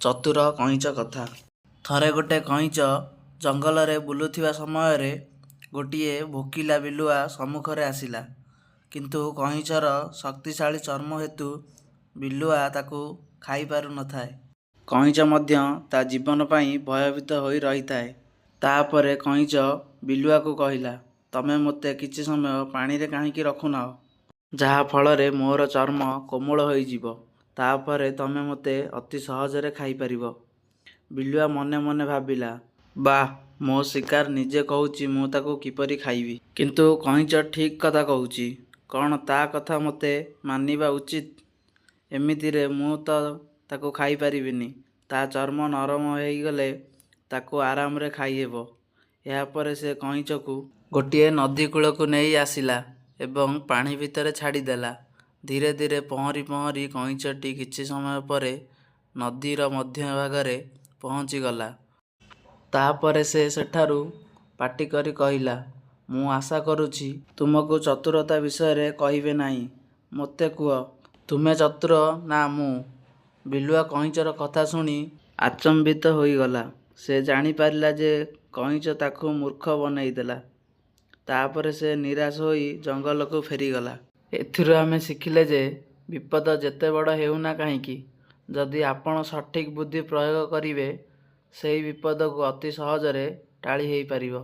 ଚତୁର କଇଁଚ କଥା। ଥରେ ଗୋଟିଏ କଇଁଚ ଜଙ୍ଗଲରେ ବୁଲୁଥିବା ସମୟରେ ଗୋଟିଏ ଭୋକିଲା ବିଲୁଆ ସମ୍ମୁଖରେ ଆସିଲା। କିନ୍ତୁ କଇଁଚର ଶକ୍ତିଶାଳୀ ଚର୍ମ ହେତୁ ବିଲୁଆ ତାକୁ ଖାଇପାରୁ ନଥାଏ। କଇଁଚ ମଧ୍ୟ ତା ଜୀବନ ପାଇଁ ଭୟଭୀତ ହୋଇ ରହିଥାଏ। ତାପରେ କଇଁଚ ବିଲୁଆକୁ କହିଲା, ତମେ ମୋତେ କିଛି ସମୟ ପାଣିରେ କାହିଁକି ରଖୁନାହଁ? ଯାହା ଫଳରେ ମୋର ଚର୍ମ କୋମଳ ହୋଇଯିବ। ତାପରେ ତମେ ମୋତେ ଅତି ସହଜରେ ଖାଇପାରିବ। ବିଲୁଆ ମନେ ମନେ ଭାବିଲା, ବାଃ, ମୋ ଶିକାର ନିଜେ କହୁଛି ମୁଁ ତାକୁ କିପରି ଖାଇବି। କିନ୍ତୁ କଇଁଚ ଠିକ୍ କଥା କହୁଛି। କ'ଣ ତା କଥା ମୋତେ ମାନିବା ଉଚିତ? ଏମିତିରେ ମୁଁ ତ ତାକୁ ଖାଇପାରିବିନି। ତା ଚର୍ମ ନରମ ହୋଇଗଲେ ତାକୁ ଆରାମରେ ଖାଇହେବ। ଏହାପରେ ସେ କଇଁଚକୁ ଗୋଟିଏ ନଦୀ କୂଳକୁ ନେଇ ଆସିଲା ଏବଂ ପାଣି ଭିତରେ ଛାଡ଼ିଦେଲା। ଧୀରେ ଧୀରେ ପହଁରି ପହଁରି କଇଁଚଟି କିଛି ସମୟ ପରେ ନଦୀର ମଧ୍ୟଭାଗରେ ପହଞ୍ଚିଗଲା। ତାପରେ ସେ ସେଠାରୁ ପାଟି କରି କହିଲା, ମୁଁ ଆଶା କରୁଛି ତୁମକୁ ଚତୁରତା ବିଷୟରେ କହିବେ ନାହିଁ। ମୋତେ କୁହ, ତୁମେ ଚତୁର ନା ମୁଁ? ବିଲୁଆ କଇଁଚର କଥା ଶୁଣି ଆଚମ୍ବିତ ହୋଇଗଲା। ସେ ଜାଣିପାରିଲା ଯେ କଇଁଚ ତାକୁ ମୂର୍ଖ ବନେଇଦେଲା। ତାପରେ ସେ ନିରାଶ ହୋଇ ଜଙ୍ଗଲକୁ ଫେରିଗଲା। ଏଥିରୁ ଆମେ ଶିଖିଲେ ଯେ ବିପଦ ଯେତେ ବଡ଼ ହେଉନା କାହିଁକି, ଯଦି ଆପଣ ସଠିକ୍ ବୁଦ୍ଧି ପ୍ରୟୋଗ କରିବେ, ସେହି ବିପଦକୁ ଅତି ସହଜରେ ଟାଳି ହୋଇପାରିବ।